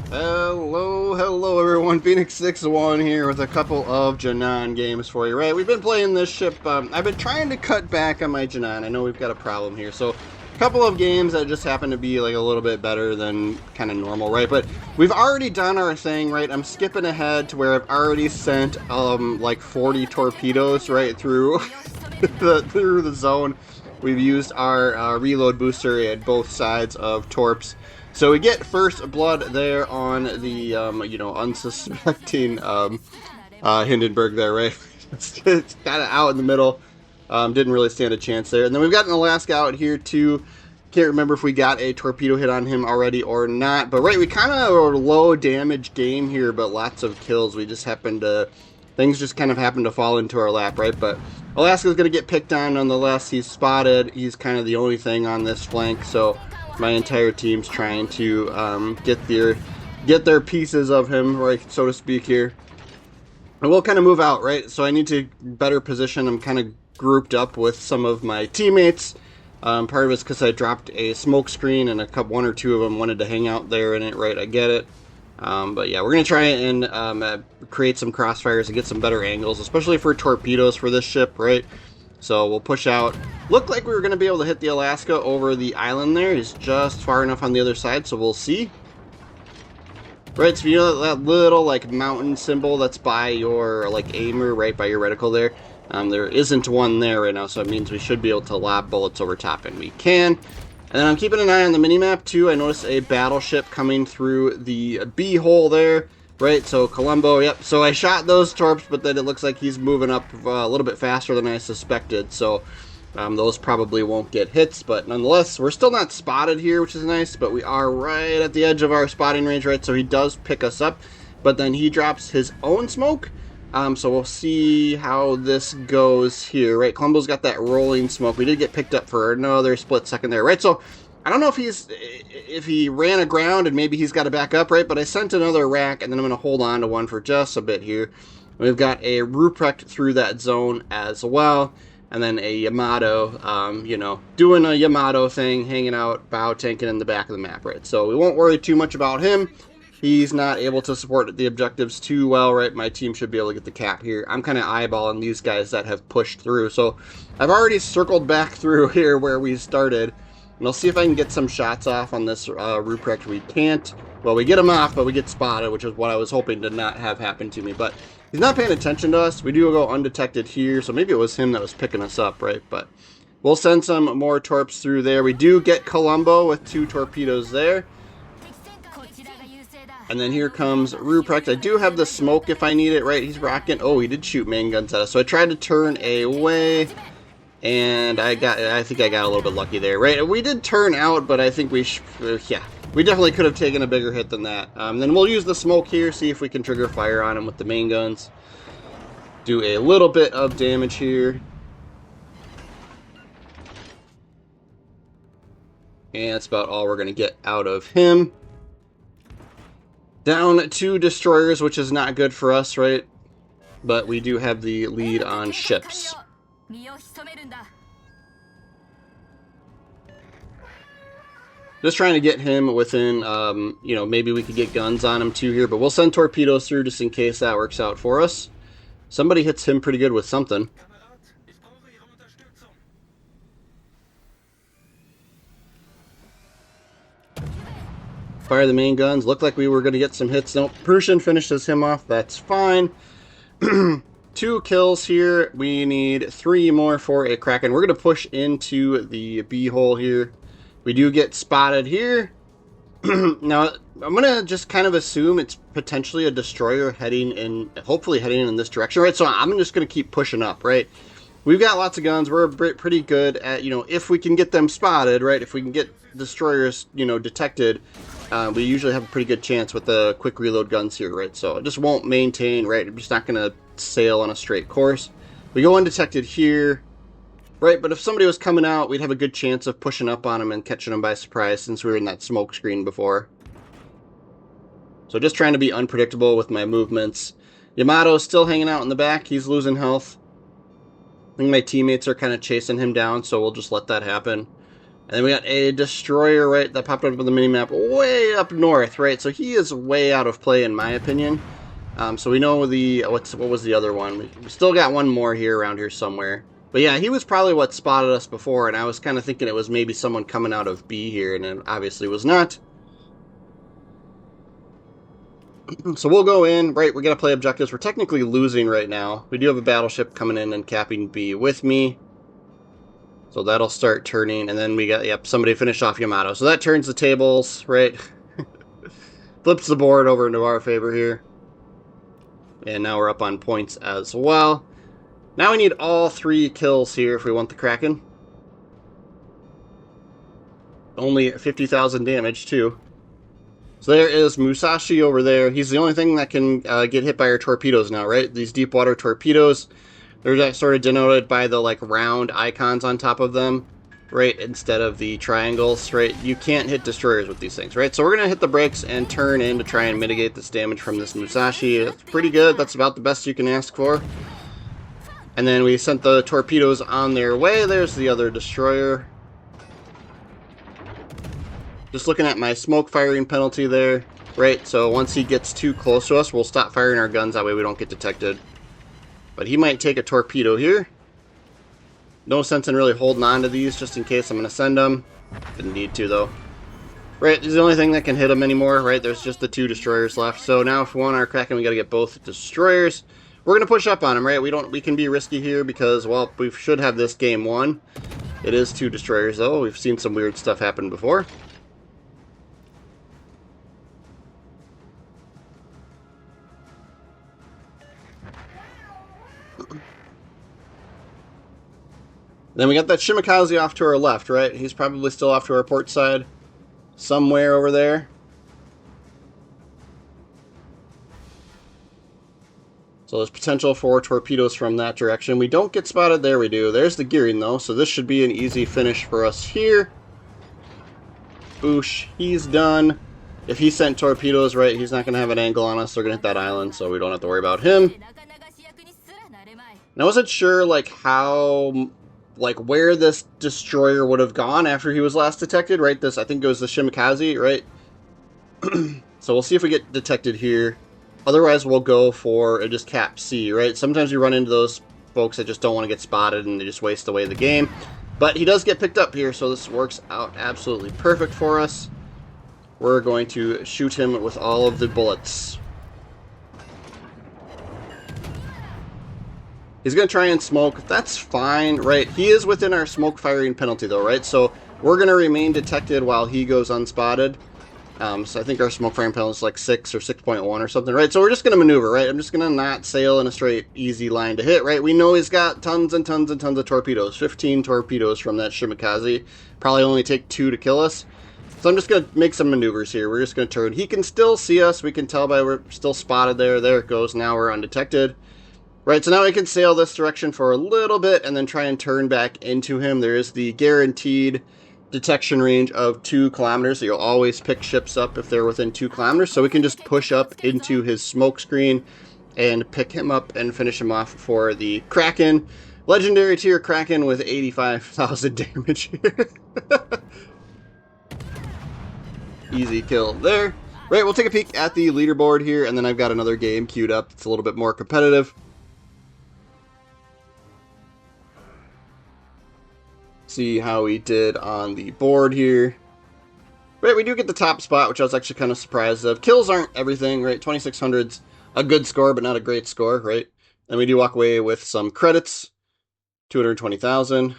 Hello everyone, Phoenix61 here with a couple of Jinan games for you, right? We've been playing this ship, I've been trying to cut back on my Jinan. I know we've got a problem here, so a couple of games that just happen to be like a little bit better than kind of normal, right? But we've already done our thing, right? I'm skipping ahead to where I've already sent like 40 torpedoes right through through the zone. We've used our reload booster at both sides of torps. So we get first blood there on the, unsuspecting Hindenburg there, right? It's kind of out in the middle. Didn't really stand a chance there. And then we've got an Alaska out here too. Can't remember if we got a torpedo hit on him already or not. But right, we kind of are a low damage game here, but lots of kills. We just happened to, things just kind of happened to fall into our lap, right? But Alaska's going to get picked on nonetheless. He's spotted. He's kind of the only thing on this flank, so my entire team's trying to get their pieces of him, right, so to speak here. And we'll kind of move out, right? So I need to better position. I'm kind of grouped up with some of my teammates. Part of it's because I dropped a smoke screen and one or two of them wanted to hang out there in it, right? I get it. But yeah, we're going to try and create some crossfires and get some better angles, especially for torpedoes for this ship, right? So we'll push out. Looked like we were going to be able to hit the Alaska over the island there. He's just far enough on the other side, so we'll see. Right, so you know that little like mountain symbol that's by your like aimer, right by your reticle there? There isn't one there right now, so it means we should be able to lob bullets over top, and we can. And then I'm keeping an eye on the minimap too. I noticed a battleship coming through the B hole there. Right, so Colombo, yep. So I shot those torps, but then it looks like he's moving up a little bit faster than I suspected. So those probably won't get hits, but nonetheless, we're still not spotted here, which is nice. But we are right at the edge of our spotting range, right? So he does pick us up, but then he drops his own smoke. So we'll see how this goes here, right? Colombo's got that rolling smoke. We did get picked up for another split second there, right? So I don't know if he ran aground and maybe he's got to back up, right? But I sent another rack, and then I'm going to hold on to one for just a bit here. We've got a Ruprecht through that zone as well, and then a Yamato, doing a Yamato thing, hanging out, bow tanking in the back of the map, right? So we won't worry too much about him. He's not able to support the objectives too well, right? My team should be able to get the cap here. I'm kind of eyeballing these guys that have pushed through. So I've already circled back through here where we started. And I'll see if I can get some shots off on this Ruprecht. We can't. Well, we get him off, but we get spotted, which is what I was hoping to not have happen to me. But he's not paying attention to us. We do go undetected here, so maybe it was him that was picking us up, right? But we'll send some more torps through there. We do get Colombo with 2 torpedoes there. And then here comes Ruprecht. I do have the smoke if I need it, right? He's rocking. Oh, he did shoot main guns at us. So I tried to turn away. And I think I got a little bit lucky there, right? We did turn out, but I think we definitely could have taken a bigger hit than that. Then we'll use the smoke here, see if we can trigger fire on him with the main guns. Do a little bit of damage here. And that's about all we're going to get out of him. Down 2 destroyers, which is not good for us, right? But we do have the lead on ships. Just trying to get him within, maybe we could get guns on him too here, but we'll send torpedoes through just in case that works out for us. Somebody hits him pretty good with something. Fire the main guns. Looked like we were going to get some hits. Nope. Prussian finishes him off. That's fine. 2 kills here. We need 3 more for a Kraken. We're going to push into the B hole here. We do get spotted here. Now, I'm going to just kind of assume it's potentially a destroyer hopefully heading in this direction, right? So I'm just going to keep pushing up, right? We've got lots of guns. We're pretty good at, if we can get them spotted, right? If we can get destroyers, detected, we usually have a pretty good chance with the quick reload guns here, right? So I just won't maintain, right? I'm just not going to sail on a straight course. We go undetected here, right? But if somebody was coming out, we'd have a good chance of pushing up on them and catching them by surprise since we were in that smoke screen before. So just trying to be unpredictable with my movements. Yamato's still hanging out in the back. He's losing health. I think my teammates are kind of chasing him down, so we'll just let that happen. And then we got a destroyer, right, that popped up on the minimap way up north, right? So he is way out of play in my opinion. So we know the, what was the other one? We still got one more here around here somewhere. But yeah, he was probably what spotted us before, and I was kind of thinking it was maybe someone coming out of B here, and it obviously was not. So we'll go in, right, we're going to play objectives. We're technically losing right now. We do have a battleship coming in and capping B with me. So that'll start turning, and then we got, yep, somebody finished off Yamato. So that turns the tables, right? Flips the board over into our favor here. And now we're up on points as well. Now we need all 3 kills here if we want the Kraken. Only 50,000 damage, too. So there is Musashi over there. He's the only thing that can get hit by our torpedoes now, right? These deep water torpedoes, they're sort of denoted by the like round icons on top of them, right? Instead of the triangles, right? You can't hit destroyers with these things, right? So we're going to hit the brakes and turn in to try and mitigate this damage from this Musashi. It's pretty good. That's about the best you can ask for. And then we sent the torpedoes on their way. There's the other destroyer. Just looking at my smoke firing penalty there, right? So once he gets too close to us, we'll stop firing our guns. That way we don't get detected. But he might take a torpedo here. No sense in really holding on to these just in case I'm going to send them. Didn't need to, though. Right, this is the only thing that can hit him anymore, right? There's just the 2 destroyers left. So now if we want our Kraken, we got to get both destroyers. We're going to push up on him, right? We can be risky here because, well, we should have this game won. It is 2 destroyers, though. We've seen some weird stuff happen before. Then we got that Shimakaze off to our left, right? He's probably still off to our port side. Somewhere over there. So there's potential for torpedoes from that direction. We don't get spotted. There we do. There's the gearing, though. So this should be an easy finish for us here. Boosh. He's done. If he sent torpedoes, right, he's not going to have an angle on us. They're going to hit that island, so we don't have to worry about him. And I wasn't sure, like, how... like where this destroyer would have gone after he was last detected, right? This, I think, goes the Shimakaze, right? So we'll see if we get detected here. Otherwise, we'll go for just cap C, right? Sometimes you run into those folks that just don't want to get spotted and they just waste away the game. But he does get picked up here, so this works out absolutely perfect for us. We're going to shoot him with all of the bullets. He's going to try and smoke. That's fine, right? He is within our smoke firing penalty, though, right? So we're going to remain detected while he goes unspotted. So I think our smoke firing penalty is like 6 or 6.1 or something, right? So we're just going to maneuver, right? I'm just going to not sail in a straight, easy line to hit, right? We know he's got tons and tons and tons of torpedoes. 15 torpedoes from that Shimakaze. Probably only take 2 to kill us. So I'm just going to make some maneuvers here. We're just going to turn. He can still see us. We can tell by we're still spotted there. There it goes. Now we're undetected. Right, so now we can sail this direction for a little bit and then try and turn back into him. There is the guaranteed detection range of 2 kilometers. So you'll always pick ships up if they're within 2 kilometers. So we can just push up into his smoke screen and pick him up and finish him off for the Kraken. Legendary tier Kraken with 85,000 damage here. Easy kill there. Right, we'll take a peek at the leaderboard here, and then I've got another game queued up. It's a little bit more competitive. See how we did on the board here. Right, we do get the top spot, which I was actually kind of surprised of. Kills aren't everything, right? 2600's a good score, but not a great score, right? And we do walk away with some credits. 220,000.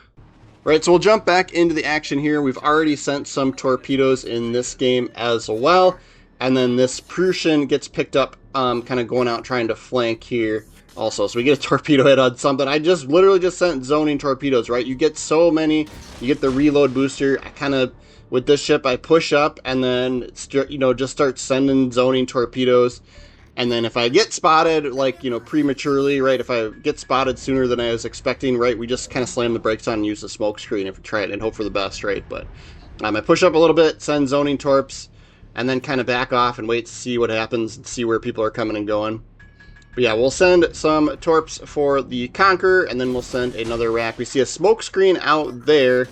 Right, so we'll jump back into the action here. We've already sent some torpedoes in this game as well. And then this Prussian gets picked up, kind of going out trying to flank here. Also, so we get a torpedo hit on something. I just literally just sent zoning torpedoes, right? You get so many. You get the reload booster. I kind of, with this ship, I push up and then, you know, just start sending zoning torpedoes. And then if I get spotted, like, you know, prematurely, right? If I get spotted sooner than I was expecting, right? We just kind of slam the brakes on and use the smoke screen if we try it and hope for the best, right? But I push up a little bit, send zoning torps, and then kind of back off and wait to see what happens and see where people are coming and going. But yeah, we'll send some torps for the Conqueror, and then we'll send another rack. We see a smoke screen out there.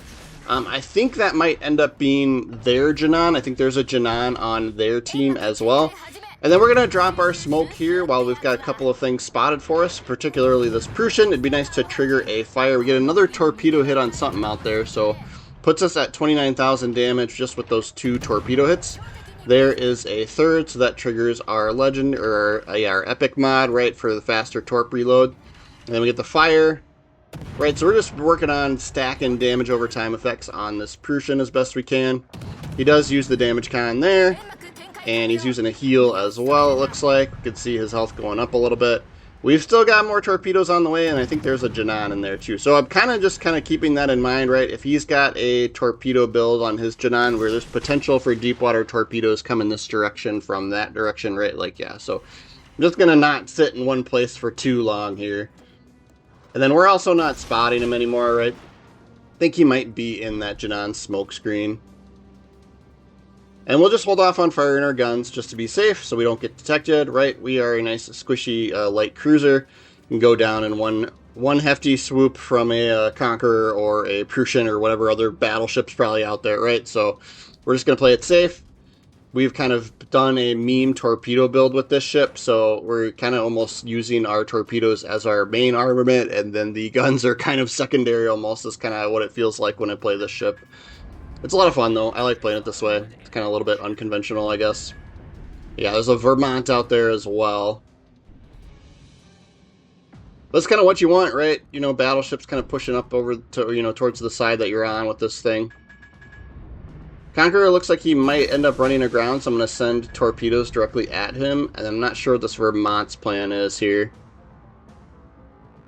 I think that might end up being their Jinan. I think there's a Jinan on their team as well. And then we're going to drop our smoke here while we've got a couple of things spotted for us, particularly this Prussian. It'd be nice to trigger a fire. We get another torpedo hit on something out there, so puts us at 29,000 damage just with those 2 torpedo hits. There is a third, so that triggers our legend, or our epic mod, right, for the faster torp reload. And then we get the fire. Right, so we're just working on stacking damage over time effects on this Prussian as best we can. He does use the damage con there, and he's using a heal as well, it looks like. We can see his health going up a little bit. We've still got more torpedoes on the way, and I think there's a Jinan in there too. So I'm kind of keeping that in mind, right? If he's got a torpedo build on his Jinan where there's potential for deep water torpedoes coming this direction from that direction, right? Like, yeah, so I'm just going to not sit in one place for too long here. And then we're also not spotting him anymore, right? I think he might be in that Jinan smoke screen. And we'll just hold off on firing our guns just to be safe so we don't get detected, right? We are a nice squishy light cruiser. You can go down in one hefty swoop from a Conqueror or a Prussian or whatever other battleship's probably out there, right? So we're just going to play it safe. We've kind of done a meme torpedo build with this ship, so we're kind of almost using our torpedoes as our main armament, and then the guns are kind of secondary almost. Is kind of what it feels like when I play this ship. It's a lot of fun, though. I like playing it this way. It's kind of a little bit unconventional, I guess. Yeah, there's a Vermont out there as well. That's kind of what you want, right? You know, battleships kind of pushing up over to, you know, towards the side that you're on with this thing. Conqueror looks like he might end up running aground, so I'm going to send torpedoes directly at him, and I'm not sure what this Vermont's plan is here.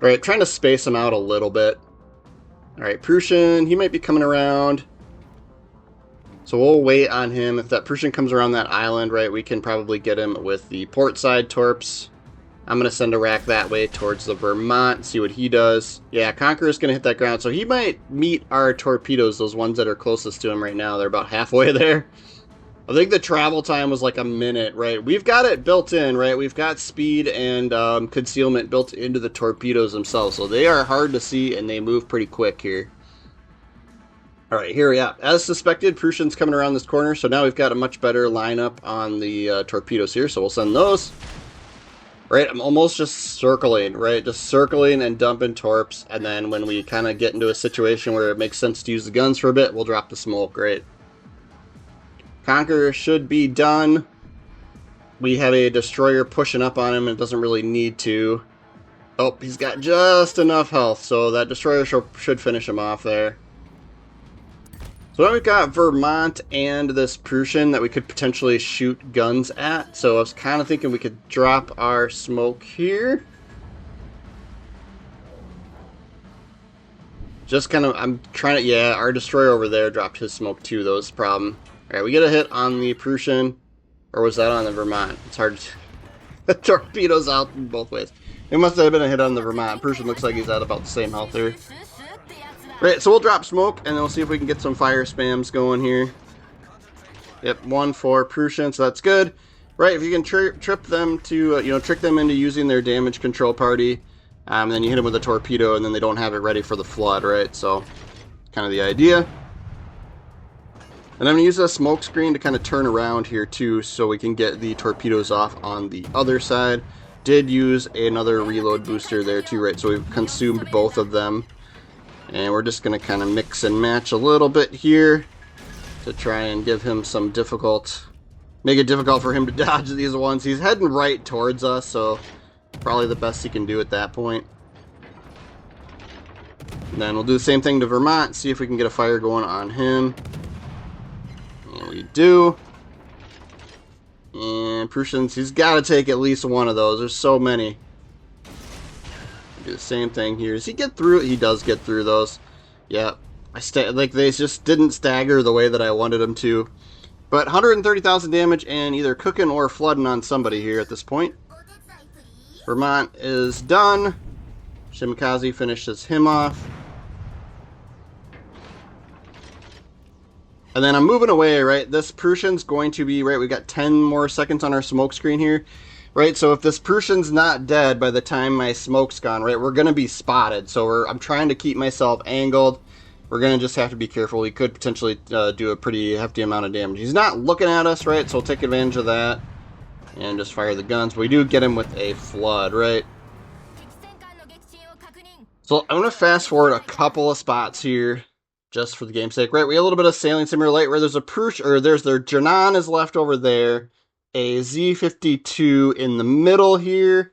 Alright, trying to space him out a little bit. Alright, Prussian, he might be coming around. So we'll wait on him. If that Prussian comes around that island, right, we can probably get him with the port side torps. I'm going to send a rack that way towards the Vermont, see what he does. Yeah, Conqueror's going to hit that ground, so he might meet our torpedoes, those ones that are closest to him right now. They're about halfway there. I think the travel time was like a minute, right? We've got it built in, right? We've got speed and concealment built into the torpedoes themselves, so they are hard to see and they move pretty quick here. Alright, here we are. As suspected, Prussian's coming around this corner, so now we've got a much better lineup on the torpedoes here, so we'll send those. Right, I'm almost just circling, right? Just circling and dumping torps, and then when we kind of get into a situation where it makes sense to use the guns for a bit, we'll drop the smoke, right? Conqueror should be done. We have a destroyer pushing up on him, and it doesn't really need to. Oh, he's got just enough health, so that destroyer should finish him off there. So now we've got Vermont and this Prussian that we could potentially shoot guns at. So I was kind of thinking we could drop our smoke here. Just kind of, I'm trying to, yeah, our destroyer over there dropped his smoke too, though, is the problem. Alright, we get a hit on the Prussian, or was that on the Vermont? It's hard to, the torpedoes out in both ways. It must have been a hit on the Vermont. Prussian looks like he's at about the same health there. Right, so we'll drop smoke, and then we'll see if we can get some fire spams going here. Yep, 1 for Prussian, so that's good. Right, if you can trip them to, you know, trick them into using their damage control party, then you hit them with a torpedo, and then they don't have it ready for the flood, right? So, kind of the idea. And I'm going to use a smoke screen to kind of turn around here, too, so we can get the torpedoes off on the other side. Did use another reload booster there, too, right? So we've consumed both of them. And we're just going to kind of mix and match a little bit here to try and give him some make it difficult for him to dodge these ones. He's heading right towards us, so probably the best he can do at that point. And then we'll do the same thing to Vermont, see if we can get a fire going on him. And we do. And Prussians, he's got to take at least one of those. There's so many. Do the same thing here. Does he get through? He does get through those. Yeah, like they just didn't stagger the way that I wanted them to. But 130,000 damage and either cooking or flooding on somebody here at this point. Vermont is done. Shimikaze finishes him off. And then I'm moving away, right? This Prussian's going to be, right, we got 10 more seconds on our smoke screen here. Right, so if this Prussian's not dead by the time my smoke's gone, right, we're going to be spotted. So I'm trying to keep myself angled. we're going to just have to be careful. We could potentially do a pretty hefty amount of damage. He's not looking at us, right? So we'll take advantage of that and just fire the guns. But we do get him with a flood, right? So I'm going to fast forward a couple of spots here just for the game's sake, right? We have a little bit of Sailing Simulator Light where there's a there's their Jinan is left over there, a Z-52 in the middle here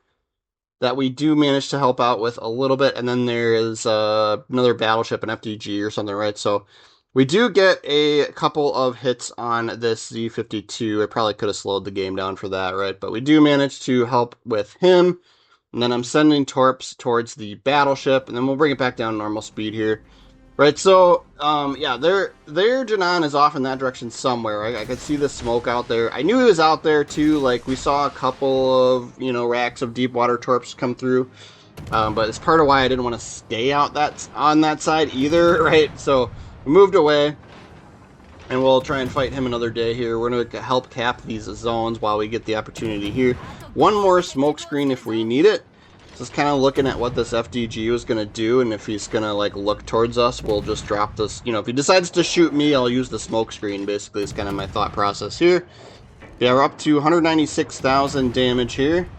that we do manage to help out with a little bit, and then there is another battleship, an FDG or something, right? So we do get a couple of hits on this Z-52. I probably could have slowed the game down for that, right? But we do manage to help with him. And then I'm sending torps towards the battleship, and then we'll bring it back down to normal speed here. Right, so, yeah, their Jinan is off in that direction somewhere. I could see the smoke out there. I knew he was out there, too. Like, we saw a couple of, you know, racks of deep water torps come through. But it's part of why I didn't want to stay out on that side either, right? So, we moved away. And we'll try and fight him another day here. We're going to help cap these zones while we get the opportunity here. One more smoke screen if we need it. Just kind of looking at what this FDG was going to do, and if he's going to like look towards us, we'll just drop this. You know, if he decides to shoot me, I'll use the smoke screen. Basically, it's kind of my thought process here. Yeah, we're up to 196,000 damage here.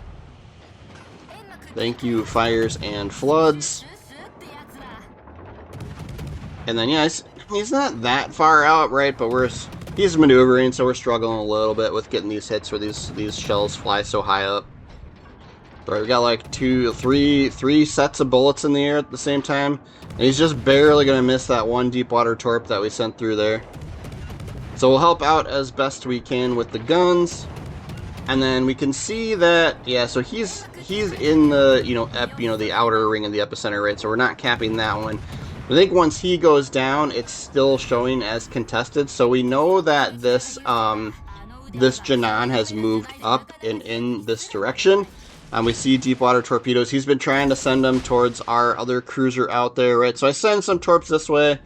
Thank you, fires and floods. And then, yeah, he's not that far out, right? But he's maneuvering, so we're struggling a little bit with getting these hits where these shells fly so high up. Right, we got like three sets of bullets in the air at the same time, and he's just barely gonna miss that one deep water torp that we sent through there. So we'll help out as best we can with the guns, and then we can see that, yeah. So he's in the the outer ring of the epicenter, right? So we're not capping that one. I think once he goes down, it's still showing as contested. So we know that this Jinan has moved up and in this direction. We see deep water torpedoes. He's been trying to send them towards our other cruiser out there, right? So I send some torps this way,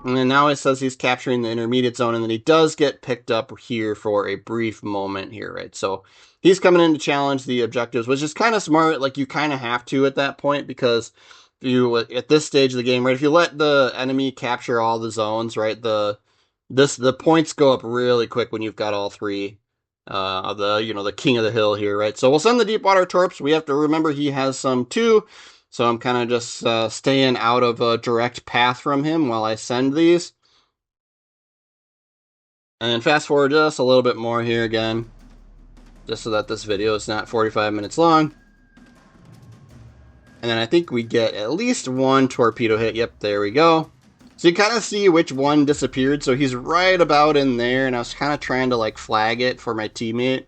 and then now it says he's capturing the intermediate zone, and then he does get picked up here for a brief moment here, right? So he's coming in to challenge the objectives, which is kind of smart. Like, you kind of have to at that point, because you at this stage of the game, right? If you let the enemy capture all the zones, right? The points go up really quick when you've got all three. Of the king of the hill here, right? So we'll send the deep water torps. We have to remember he has some too, so I'm kind of just staying out of a direct path from him while I send these. And then fast forward just a little bit more here again, just so that this video is not 45 minutes long. And then I think we get at least one torpedo hit. Yep, there we go. So you kind of see which one disappeared. So he's right about in there, and I was kind of trying to like flag it for my teammate.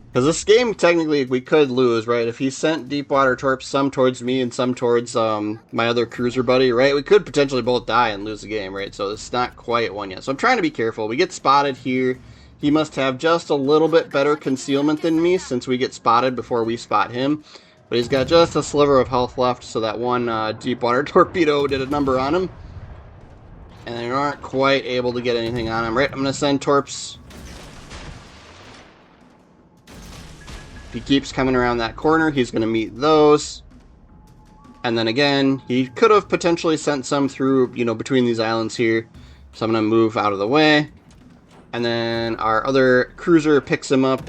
Because this game, technically, we could lose, right? If he sent deep water torps, some towards me and some towards my other cruiser buddy, right? We could potentially both die and lose the game, right? So it's not quite one yet. So I'm trying to be careful. We get spotted here. He must have just a little bit better concealment than me, since we get spotted before we spot him. But he's got just a sliver of health left, so that one deep water torpedo did a number on him. And they aren't quite able to get anything on him. Right, I'm going to send torps. If he keeps coming around that corner, he's going to meet those. And then again, he could have potentially sent some through, between these islands here. So I'm going to move out of the way. And then our other cruiser picks him up,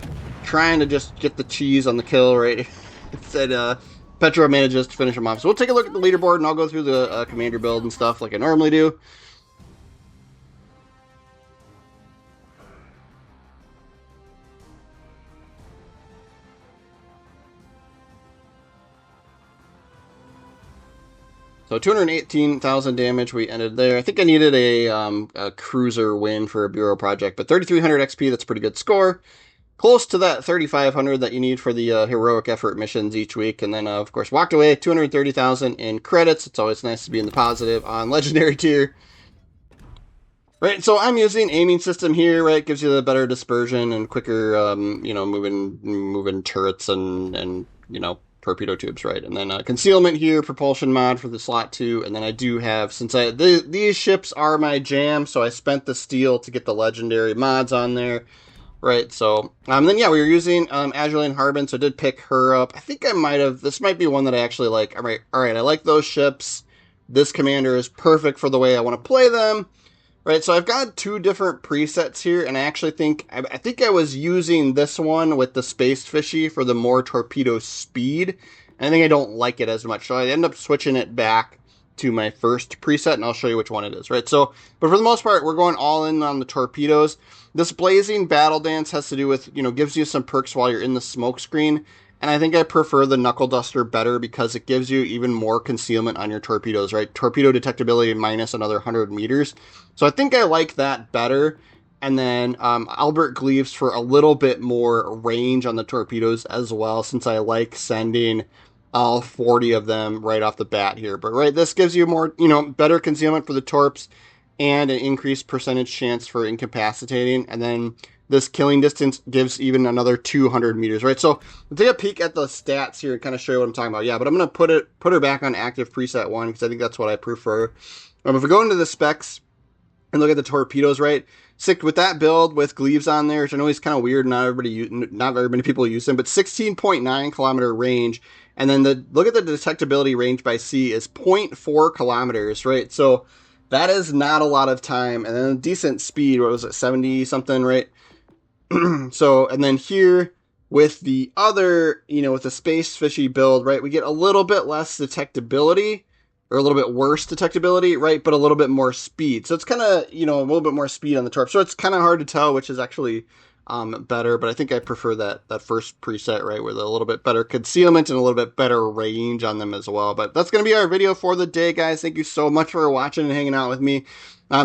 trying to just get the cheese on the kill, right? Instead, Petro manages to finish him off. So we'll take a look at the leaderboard, and I'll go through the commander build and stuff like I normally do. So 218,000 damage, we ended there. I think I needed a cruiser win for a Bureau project, but 3,300 XP, that's a pretty good score. Close to that 3,500 that you need for the heroic effort missions each week. And then, of course, walked away 230,000 in credits. It's always nice to be in the positive on Legendary tier. Right, so I'm using aiming system here, right? Gives you the better dispersion and quicker, moving turrets and torpedo tubes, right? And then concealment here, propulsion mod for the slot 2, and then I do have, since these ships are my jam, so I spent the steel to get the legendary mods on there, right? So, then yeah, we were using Azurlane Harbin, so I did pick her up. I think I might have, this might be one that I actually like. All right, I like those ships, this commander is perfect for the way I want to play them. Right, so I've got 2 different presets here, and I actually think I was using this one with the Space Fishy for the more torpedo speed. And I think I don't like it as much, so I end up switching it back to my first preset, and I'll show you which one it is, right? So, but for the most part, we're going all in on the torpedoes. This Blazing Battle Dance has to do with, gives you some perks while you're in the smoke screen. And I think I prefer the Knuckle Duster better because it gives you even more concealment on your torpedoes, right? Torpedo detectability minus another 100 meters. So I think I like that better. And then Albert Gleaves for a little bit more range on the torpedoes as well, since I like sending all 40 of them right off the bat here. But right, this gives you more, better concealment for the torps and an increased percentage chance for incapacitating. And then this killing distance gives even another 200 meters, right? So we'll take a peek at the stats here and kind of show you what I'm talking about. Yeah, but I'm going to put her back on active preset 1 because I think that's what I prefer. If we go into the specs and look at the torpedoes, right? Sick with that build with Gleaves on there, which I know is kind of weird. Not very many people use them, but 16.9 kilometer range. And then look at the detectability range by sea is 0.4 kilometers, right? So that is not a lot of time. And then a decent speed, what was it, 70 something, right? So, and then here with the other, with the Space Fishy build, right, we get a little bit less detectability, or a little bit worse detectability, right, but a little bit more speed. So it's kind of, a little bit more speed on the torp. So it's kind of hard to tell which is actually better, but I think I prefer that first preset, right, with a little bit better concealment and a little bit better range on them as well. But that's going to be our video for the day, guys. Thank you so much for watching and hanging out with me.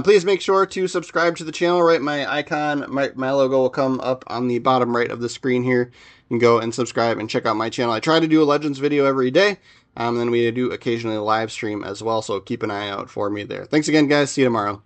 Please make sure to subscribe to the channel, right? My icon, my logo will come up on the bottom right of the screen here. You can go and subscribe and check out my channel. I try to do a Legends video every day, and then we do occasionally live stream as well, so keep an eye out for me there. Thanks again, guys. See you tomorrow.